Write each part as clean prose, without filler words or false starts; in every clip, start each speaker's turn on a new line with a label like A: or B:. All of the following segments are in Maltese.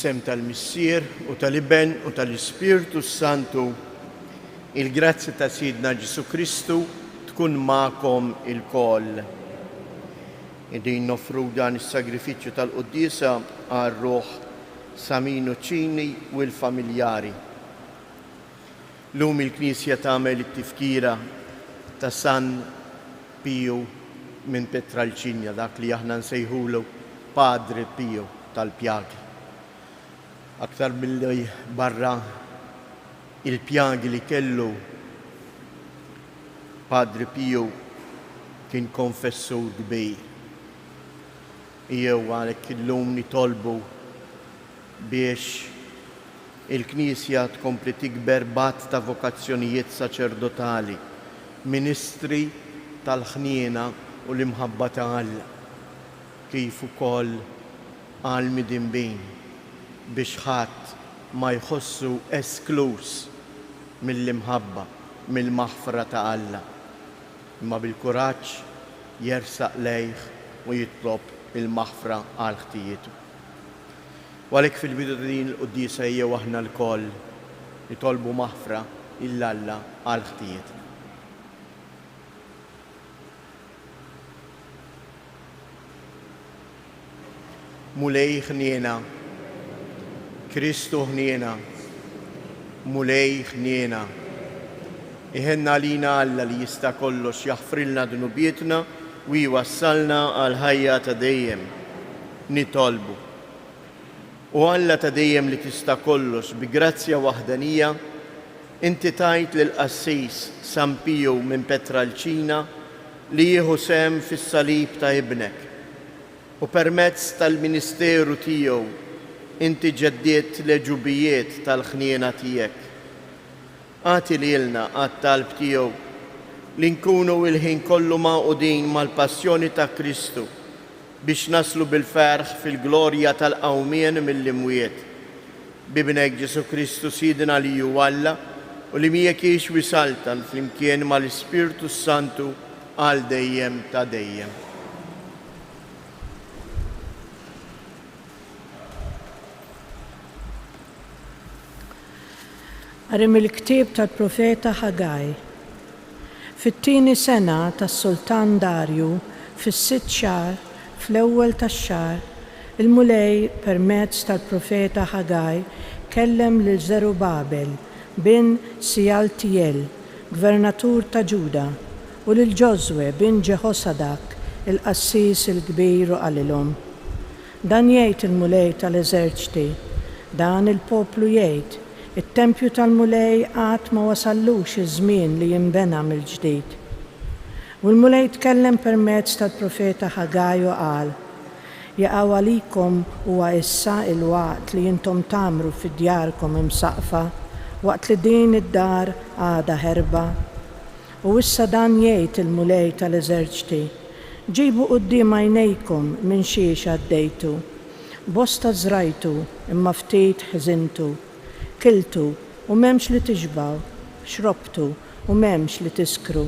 A: Fl-isem tal-Missier u tal-Iben u tal-Ispirtu Santu, il-grazzi ta' Sidna Ġesu Kristu tkun ma'kom il-koll. Din nofru dan is-sagrifiċċju tal-Qudiesa għar-Ruħ Saminu Ċini u l-familjari. Lum il-Knisja tagħmel it-tifkira ta' San Pio minn Petralcinja, dak li aħna nsejħulu Padre Pio tal-Pjagi. Aktar milli barra il-pjagi li kellu, Padre Pio kien konfessur kbir. Jew għalhekk illum nitolbu biex il-Knisja tkompli tikber bat ta' vokazzjonijiet saċerdotali, ministri tal-ħniena u l-imħabba ta' Alla, kif ukoll għalmi dinbin biex ħadd ma jħossu esklus mill-imħabba, mill-maħfra ta' Alla, imma bil-kuraġġ jersaq lejh u jitlob il-maħfra għal ħtijietu. U għalhekk fil-bidu din il-Qudiesa jew aħna l-koll nitolbu maħfra il-Alla għal ħtijietu. Mulej ħniena, Kristu ħniena, mulej ħniena. Iħenna lina Alla li jista' kollox jaħfrilna dunubietna u jwassalna għal ħajja ta' dejjem. Nitolbu. U Alla ta' dejjem li tista' kollox bi grazzja waħdanija, inti tajt lill-Qassis San Pio minn Petralcina li jieħu sem fis-salib ta' ibnek. U permezz tal-ministeru tiegħu inti ġeddiet l-ġubijiet tal-ħniena tiegħek. Għati lilna għat-talb tiegħu li nkunu il-ħin kollu maqudin mal-passjoni ta' Kristu biex naslu bil-ferħ fil-glorja tal-qawmien mill-imwiet. Bibnek Ġesu Kristu Sidna li hu Alla u li miegħek wisaltan flimkien mal-Ispirtu Santu għal dejjem ta' dejjem.
B: Għarim il-ktib tal-profeta Ħagaj. Fit-tieni sena tas-Sultan Darju, fis-sitt xahar, fl-ewwel tax-xahar, il-mulej permezz tal-profeta Ħagaj kellem lil Zerubabel bin Sjaltiel, gvernatur ta' Ġuda, u lil Ġoswe bin Ġehosadak, il-qassis il-kbir u qalilhom. Dan jgħid il-mulej tal-eżerċiti, dan il-poplu jgħid, it-tempju tal-mulej għad ma wasallux iż-żmien li jinbena mill-ġdid. U l-mulej tkellem permezz tal-profeta Ħagaj u qal: jaqgħu għalikom huwa issa il-waqt li intom tagħmlu fid-djarkom imsaqfa waqt li din id-dar għadha ħerba. U issa dan jgħid il-mulej tal-eżerċiti: ġibu quddiem għajnejkom minn xiex għaddejtu. Bosta żrajtu imma ftit ħżintu. Kiltu u m'hemmx li tixbaw, xrobtu u m'hemmx li tiskru,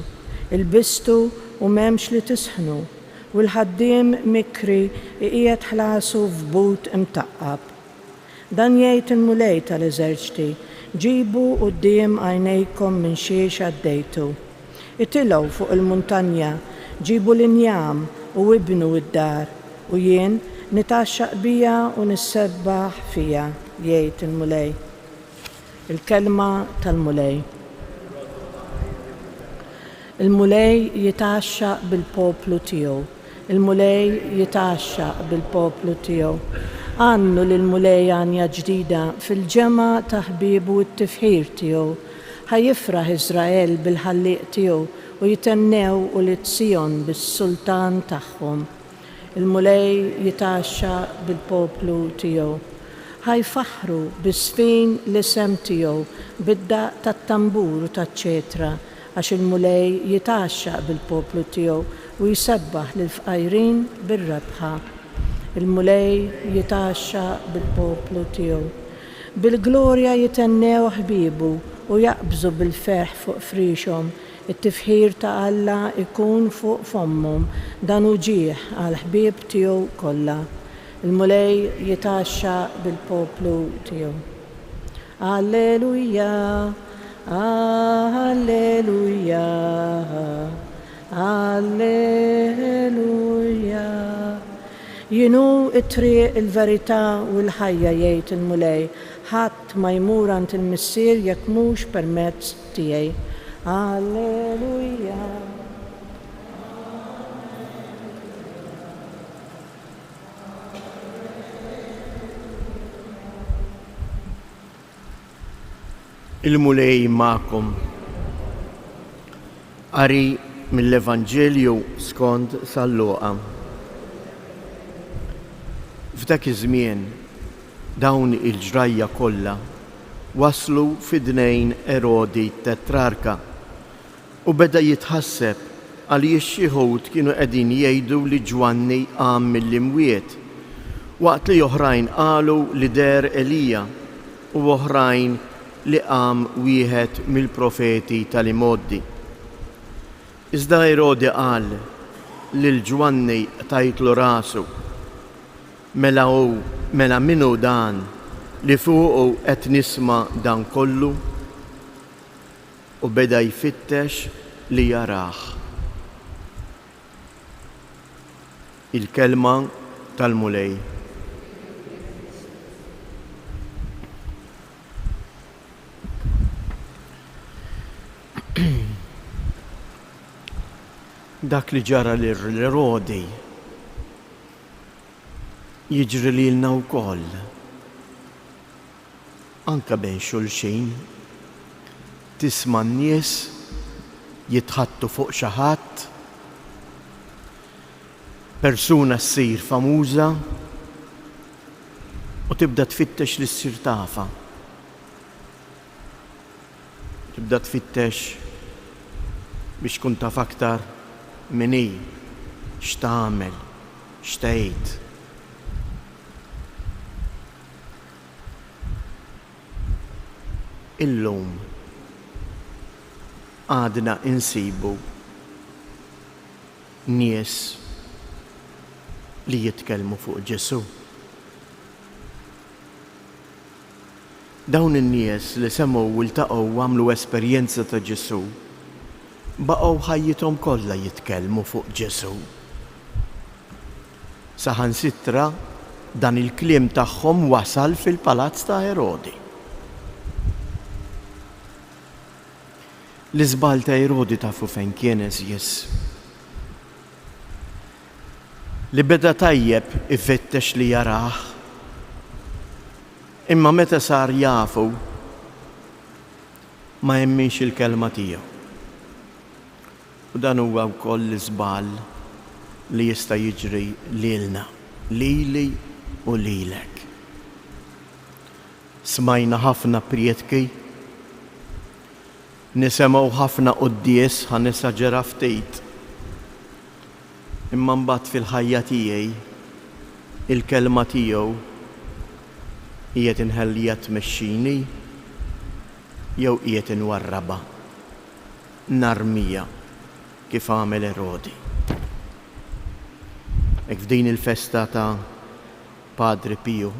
B: ilbistu u m'hemmx li tisħnu, u l-ħaddiem mikri qiegħed ħlasu f'but imtaqqab. Dan jgħid il-mulej tal-eżerċiti: ġibu quddiem għajnejkom minn xiex għaddejtu. Itilgħu fuq il-muntanja, ġibu l-injam u ibnu id-dar, u jien nitaxxaq bija u nissebbaħ fija, jgħid il-mulej. Il-kelma tal-mulej. Il-mulej jitaxxa bil-poplu tiegħu. Il-mulej jitaxxa bil-poplu tiegħu. Għannu lill-mulej għanja ġdida fil-ġemma ta' ħbiebu t-tifħir tiegħu. Ħajifraħ Iżrael bil-ħalliq tiegħu u jitennew u l-Sion bis-sultan tagħhom. Il-mulej jitaxxa bil-poplu tiegħu. Ħajfaħru bis-sfin l-isem tiegħu bid-daq tat-tambur u taċ-ċetra għax il-mulej jitaxxaq bil-poplu tiegħu u jsebbaħ lill-fqajrin bir-rebħa. Il-mulej jitaxxaq bil-poplu tiegħu. Bil-glorja jitennew ħbiebu u jaqbżu bil-ferħ fuq frixhom. It-tifħir ta' Alla ikun fuq fommhom, dan uġieħ għal ħbieb tiegħu kollha. il-mulej jitaxxa bil-poplu tiegħu. Alleluja, alleluja, alleluja. Jinu it-triq, il-verità u l-ħajja jgħid il-mulej, ħadd ma jmur għand il-missier jekk mhux permezz tiegħi. Alleluja.
A: Il-mulej ma'kom. Qari mill-Evanġelju skont San Luqa. F'dak iż-żmien dawn il-ġrajja kollha waslu fid-dnejn Erodi tetrarka u beda jitħasseb għaliex xi ħud kienu qegħdin jgħidu li Ġwanni qam mill-imwiet, waqt li oħrajn qalu li der Elija u oħrajn li qam wieħed mill-profeti tal-imoddi. Iżda Erodi qal lil Ġwanni tajtlu rasu, mela minnu dan li fuqu qed nisma' dan kollu, u beda jfittex li jarah. Il-kelma tal-mulej. Dak li ġara l-Erodi jiġri lilna wkoll. Anka bejn xulxin tisma' n-nies jitħattu fuq xi ħadd, persuna ssir famuża u tibda tfittex li ssir tafa. Tibda tfittex biex tkun taf aktar min hi, x'tagħmel, x'tgħid. Illum għadna insibu nies li jitkellmu fuq Ġesu. Dawn in-nies li semgħu u ltaqgħu u għamlu esperjenza ta' Ġesu baqgħu ħajjithom kollha jitkellmu fuq Ġesu. Saħansitra dan il-kliem tagħhom wasal fil-palazz ta' Erodi. L-iżbal ta' Erodi tafu fejn kien eżjes. Li beda tajjeb ifittex li jarah, imma meta sar jafu ma jemminx il-kelma tiegħu. U dan huwa wkoll l-iżbal li jista' jiġri lilna, lili u lilek. Smajna ħafna prietki, nisemgħu ħafna quddies ħanesaġera ftit. Imma mbagħad fil-ħajja tiegħi il-kelma tiegħu qiegħed inħellija tmexxini jew qiegħed inwarraba, narmija kif għamel Erodi. Hekk f'din il-festa ta' Padre Pio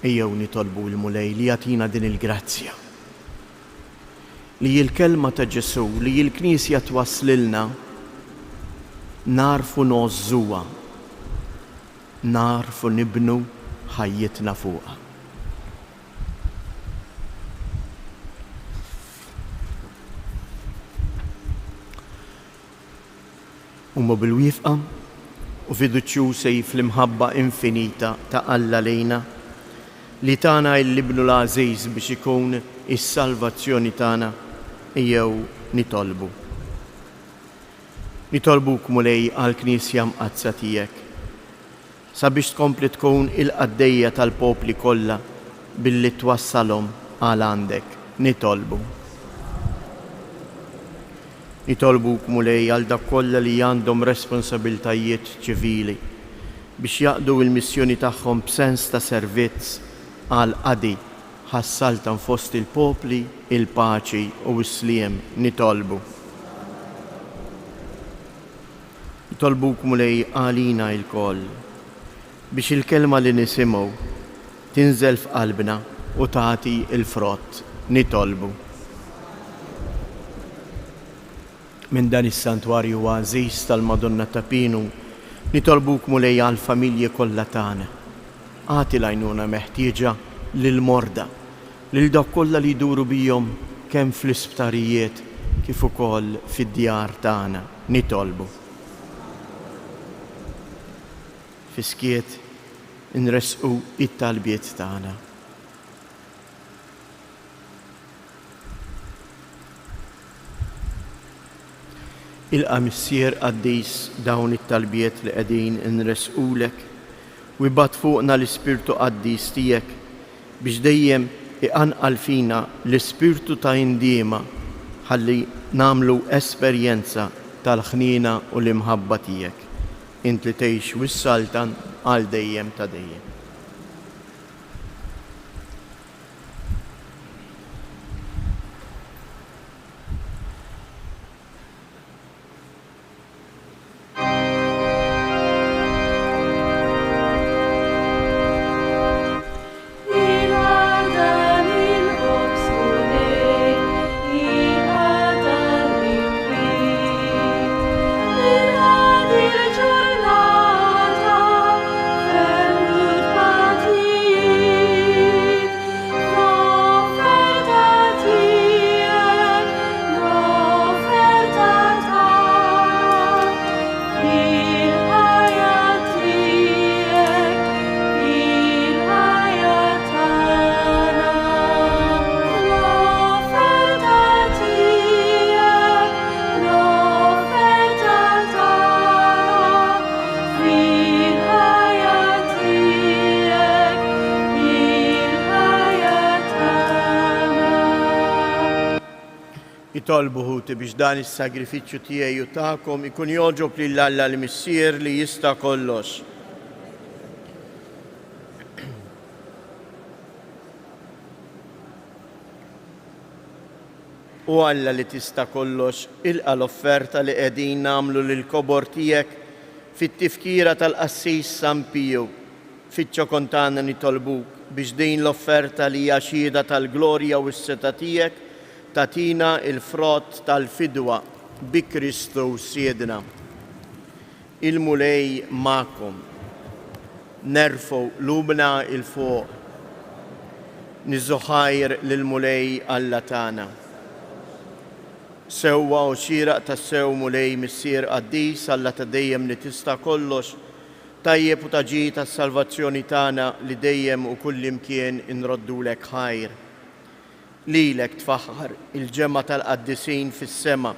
A: ejjew nitolbu l-mulej li jagħtina din il-grazzja. Li l-kelma ta' Ġesu li l-Knisja twasslilna narfu nożżuha, narfu nibnu ħajjitna fuqha. Huma bil-wifqa u fiduċjużi fl-imħabba infinita ta' Alla lejna li tagħna l-Ibnu l-Għażiż biex ikun is-salvazzjoni tagħna ejjew nitolbu. Nitolbuk mulej għall-Knisja mqazza tiegħek sabiex tkompli tkun il-qaddejja tal-popli kollha billi twassalhom għal għandek. Nitolbuk mulej għal dak kollha li għandhom responsabiltajiet ċivili biex jaqdu l-missjoni tagħhom b'sens ta' servizz għal qadi ħassaltan fost il-popli, il-paċi u s-sliem. Nitolbuk mulej għalina il-koll biex il-kelma li nisimgħu tinżel f'qalbna u tagħti il-frott nitolbu. Minn dan is-santwarju għażiż tal-Madonna ta' Pinu nitolbuk mulej għall-familji kollha tagħna. Għati l-għajnuna meħtieġa lill-morda, lil dawk kollha li jduru bihom kemm fl-isptarijiet kif ukoll fid-djar tagħna nitolbu. Fiskiet inresqu it-talbiet tagħna. Il-qamissier qaddis dawn it-talbiet li qegħdin inresqulek u jbagħat fuqna l-Ispirtu qaddis tiegħek biex dejjem iqanqal fina l-Ispirtu ta' indiema ħalli nagħmlu esperjenza tal-ħnina u l-imħabba tiegħek. Int li tgħix wis-saltan għal dejjem ta' dejjem. Jitolbu ħuti biex dan is-sagrifiċċju tiegħi u tagħkom ikun jogħġob lill-Alla l-Missier li jista' kollox. U Alla li tista' kollox ilqa' l-offerta li qegħdin nagħmlu lill-kobor tiegħek fit-tifkira tal-Qassis San Piju. Fiċ-ċokontana nitolbuk biex din l-offerta li hija xhieda tal-glorja u s-seta tiegħek tatina il-frott tal-fidwa bi Kristu siedna. Il-mulej ma'kom, nerfu lubna il-fuq, nizzuħajr lil-mulej Alla tagħna. Sewwa u xieraq tas-sew mulej missier qaddis Alla ta' dejjem li tista' kollox, tajjeb u taġi tas-salvazzjoni tagħna li dejjem u kullimkien inroddulek ħajr. Lilek tfaħħar il-ġemma tal-qaddisin fis-sema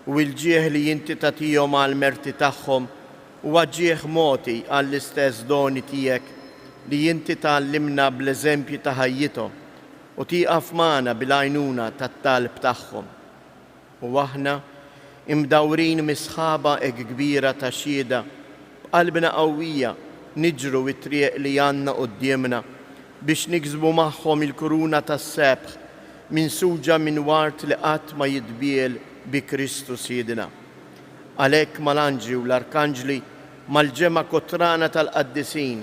A: u l-ġieħ li inti tagħtihom għall-merti tagħhom u ġieħ moti għall-istess doni tiegħek li inti tgħallimna bl-eżempji ta' ħajjithom u tieqaf magħna bil-għajnuna tat-talb tagħhom. U aħna imdawrin misħaba hekk kbira ta' xhieda b'qalbna qawwija niġru t-triq li għandna qudiemna biex niksbu magħhom il-kuruna tas-sebħ minsuġa minn wart li qatt ma jitbiel bi Kristu siedna. Għalhekk mal-anġli u l-arkanġli mal-ġemma kotrana tal-qaddisin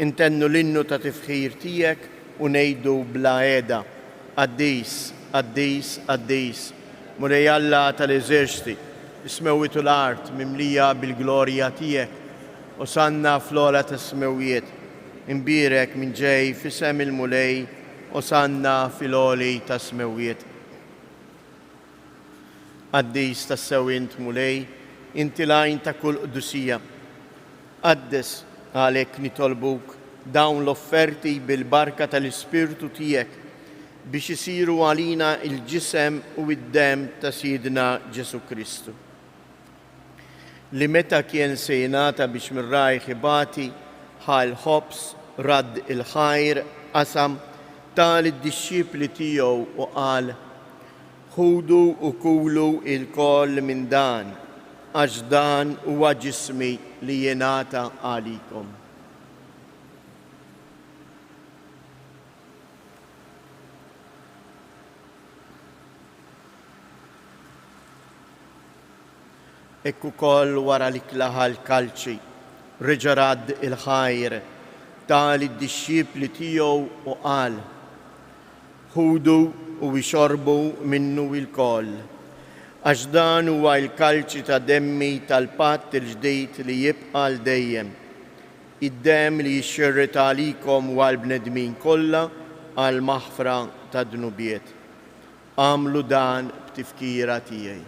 A: intennu l-innu ta' tifħir tiegħek u ngħidu bla qiegħda Qaddis, Qaddis, Qaddis, mulej Alla tal-eżerċiti, ismewwitu l-art mimlija bil-glorja tiegħek, osanna fl-ola tas-smewwiet, imbierek minn ġej f'isem il-mulej, osanna fil-oli tas-smewwiet. Qaddis tas-sewwint mulej, inti lajn ta' kull qdusija. Qaddes għalhekk nitolbuk dawn l-offerti bil-barka tal-Ispirtu tiegħek biex isiru għalina il-ġisem u id-dem ta' Siedna Ġesu Kristu. Li meta kien se jingħata biex mir-rajħ ibati ħal ħobs radd il-ħajr qasam tal id-dixxipli tiegħu u qal: ħudu u kulu il-koll minn dan, għax dan huwa ġismi li jingħata għalikom. Ekk ukoll wara li klaħa l-kalċi, reġa' radd il-ħajr tal-disċipli tiegħu u qal: ħudu u jxorbu minnu il-koll, għax dan huwa l-kalċi ta' demmi tal-patt il-ġdid li jibqa' l dejjem, id-demm li jixxerret għalikom u għall-bnedmin kollha għal maħfra ta' dnubiet. Għamlu dan b'tifkira tiegħi.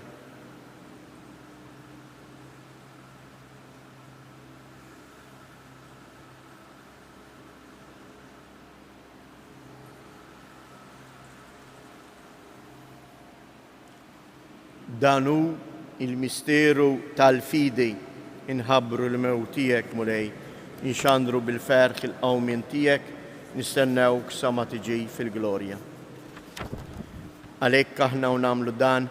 A: Danu il-misteru tal-fidi inħabbru l-mewt tiegħek mulej, inxandru bil-ferħ il-qawmien tiegħek, nistennewk sa ma tiġi fil-glorja. Għalhekk aħna u nagħmlu dan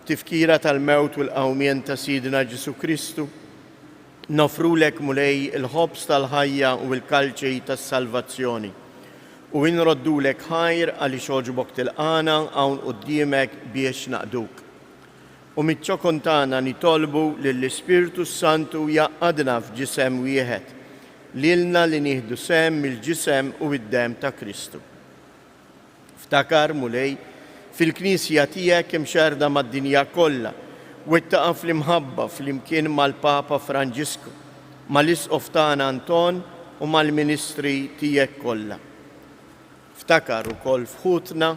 A: tifkira tal-mewt u l-qawmien ta' Sidna Ġesu Kristu, nofrulek mulej il-ħobs tal-ħajja u l-kalċej tas-salvazzjoni u inroddulek ħajr għaliex oġbok tilqana hawn quddiemek biex naqduk. U mit-ċokon tagħna nitolbu lill-Ispiritu Santu jaqgħadna f'ġisem wieħed, lilna li nieħdu sehem mill-ġisem u d-demm ta' Kristu. Ftakar mulej fil-Knisja tiegħek imxerda mad-dinja kollha u ittaqa' fl-imħabba flimkien mal-Papa Franġisku, mal-Isqof tagħna Anton u mal-Ministri tiegħek kollha. Ftakar ukoll fħutna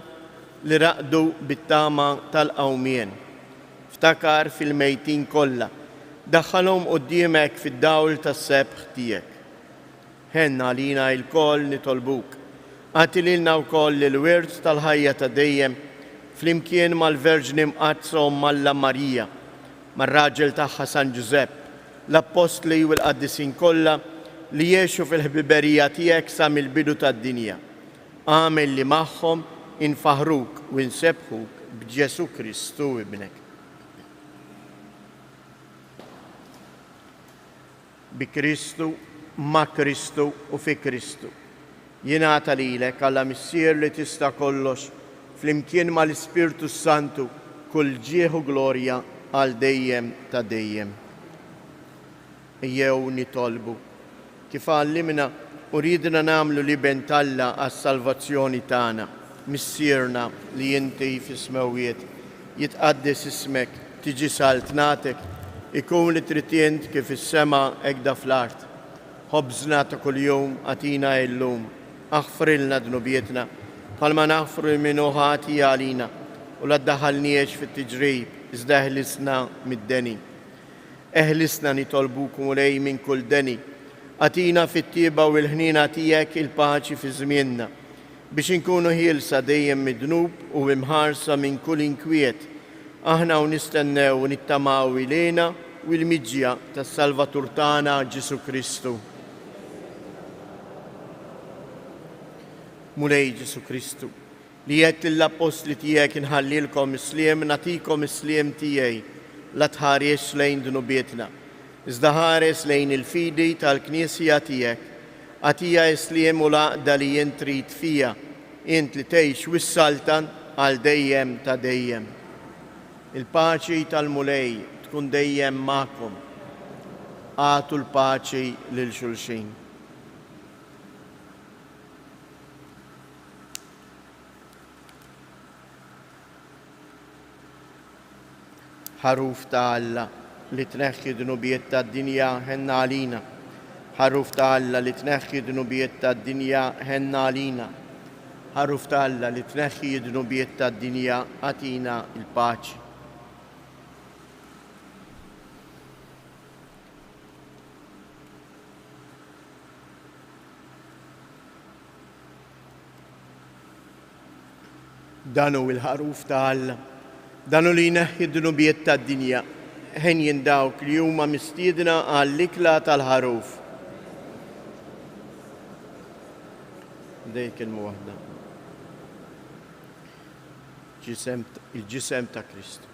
A: li raqdu bit-tama tal-qawmien. Ftakar fil-mejtin kollha, daħħalhom quddiemek fid-dawl tas-sebħ tiegħek. Ħenna għalina l-koll nitolbuk, għati lilna wkoll il-wirt tal-ħajja ta' dejjem flimkien mal-Verġni Mqazza u Malla Marija, mar-raġel tagħha San Ġusepp, l-Apostli u l-Qaddisin kollha li jgħixu fil-ħbiberija tiegħek sa mill-bidu tad-dinja. Għamel li magħhom infaħruk u nsebħuk b'Ġesu Kristu ibnek. Bi Kristu, ma' Kristu u fi Kristu. Jingħata lilek għalla missier li tista' kollox flimkien mal-Ispirtu Santu kull ġieħ u glorja għal dejjem ta' dejjem. Ejjew nitolbu kif għallimna u ridna nagħmlu li bentalla għas-salvazzjoni tagħna, missierna li inti fis-smawiet jitqaddis ismek, tiġi saltnatek, ikun li tritient kif is-sema hekk fl-art. Ħobżna ta' kuljum għatina illum, aħfrilna dnubietna, bħalma naħfru minnu ħati għalina u la ddaħħalniex fit-tiġrib, iżda eħlisna mid-deni. Eħlisna nitolbukum ulej minn kull deni, għatina fit-tieba u l-ħnina tiegħek il-paċi fi żmienna, biex inkunu ħielsa dejjem mid-dnub u imħarsa minn kull inkwiet. Aħna u nistennew u nittamaw ilejna u l-miġja tas-Salvatur tagħna Ġesu Kristu. Mulej Ġesu Kristu, li qed lill-Apostli tiegħek inħallilkom isliem, nagħtikom isliem tiegħi, la tħares lejn dnubietna, iżda ħares lejn il-fidi tal-Knisja tiegħek, għatija isliem u laqda li jint trid fija, int li tgħix wis-saltan għal dejjem ta' dejjem. Il-paċi tal-mulej tkun dejjem magħkom. Għatu l-paċi lil xulxin. Ħaruf ta' Alla li tneħħi dnubiet tad-dinja ħenna għalina. Ħaruf ta' Alla li tneħħi dnubiet tad-dinja ħenna għalina. Ħaruf ta' Alla li tneħħi dnubiet tad-dinja għatina il-paċi. Danu il-ħaruf ta' Alla, danu li jneħħi d-dnubiet tad-dinja, ħen jindawk li huma mistiedna għall-ikla tal-ħaruf. Dejk il-muwaħda. Il-ġisem ta' Kristu.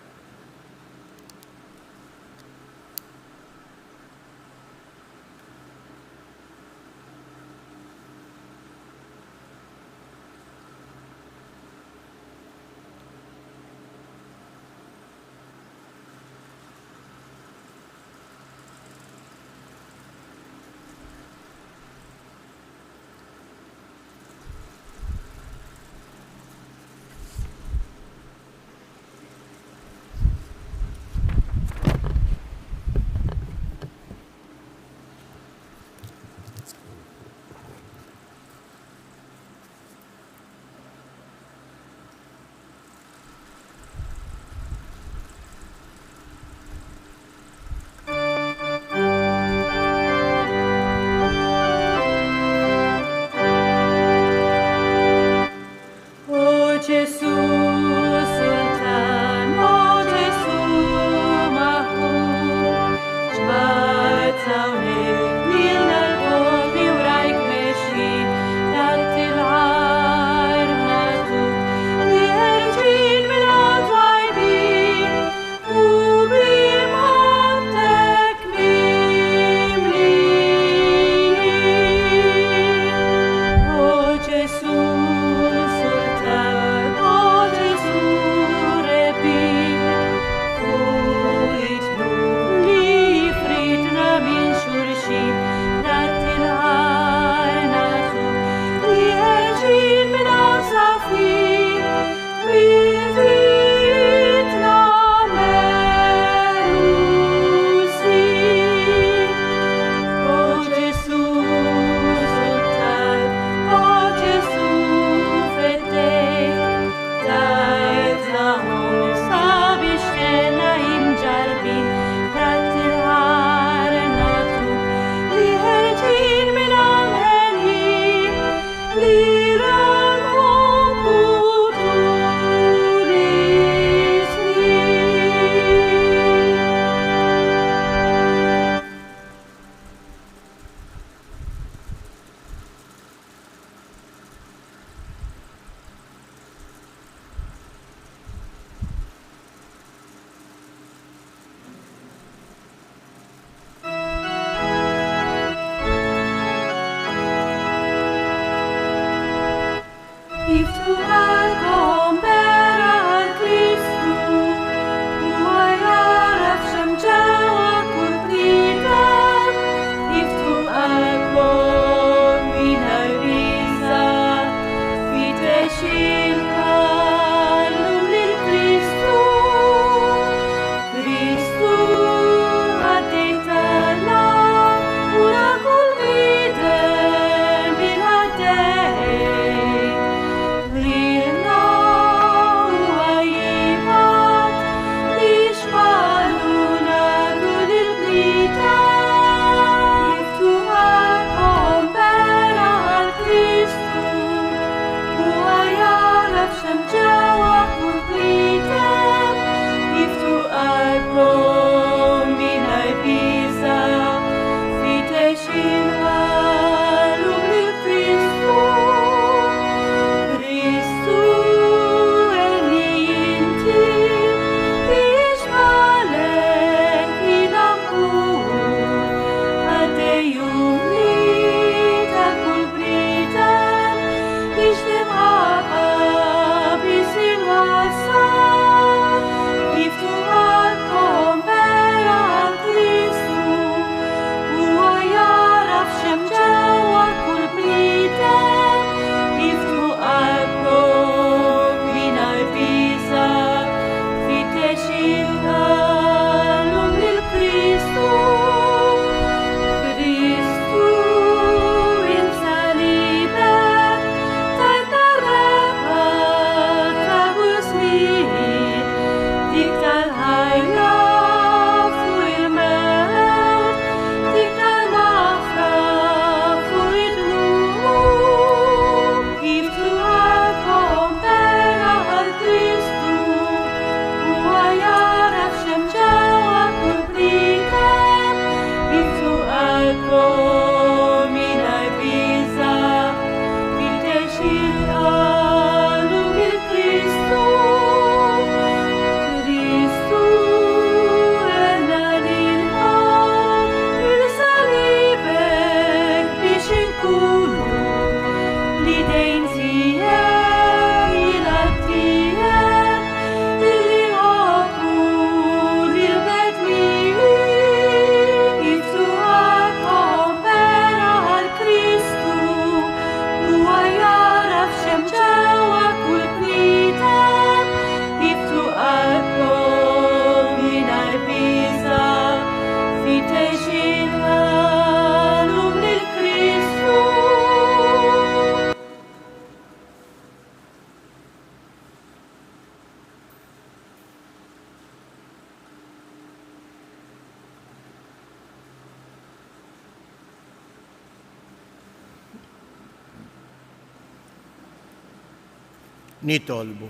A: Nitolbu.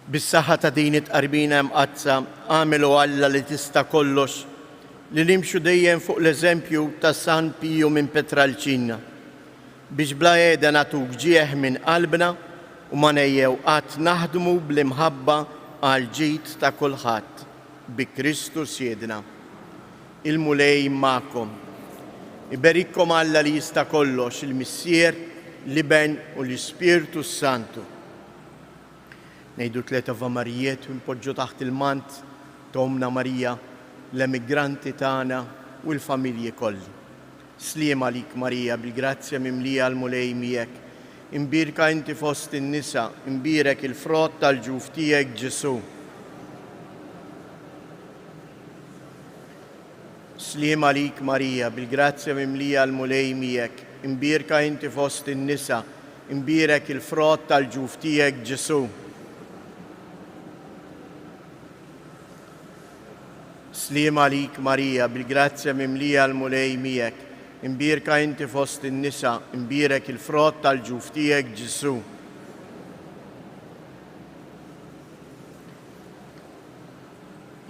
A: Bis-saħħa ta' din it-qarbina mqazza għamelu Alla li tista' kollox li nimxu dejjem fuq l-eżempju ta' San Piju minn Petralcina biex bla għeda nagħtuk ġieħ minn qalbna u ma nejjew qatt naħdmu bl-imħabba għal ġid ta' kulħadd bi Kristus Jedna. Il-mulej magħkom. Iberikkom Alla li jista' kollox, il-Missier, l-Iben u l-Ispirtu Santu. Nejdu 3 Ave Marijiet u npoġġu taħt il-mant Tomna Marija, l-emigranti tagħna u l-familji kolli. Sliem għalik Marija, bil-grazzja mimlija l-mulej miegħek. Imbirka inti fost in-nisa, imbirek il-frott tal-ġuf tiegħek Ġesu. Sliem għalik Marija, bil-grazzja mimlija l-mulej miegħek. Imbirka inti fost in-nisa, imbirek il-frott tal-ġuf tiegħek Ġesu. Sliem għalik Marija, bil-grazzja mimlija l-mulej miegħek. Imbirka inti fost in-nisa, imbirek il-frott tal-ġuf tiegħek Ġesu.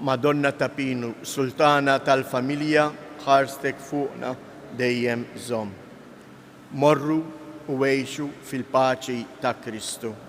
A: Madonna ta' Pinu, Sultana tal-familja, ħarstek fuqna dejjem żomm. Morru u għejxu fil-paċi ta' Kristu.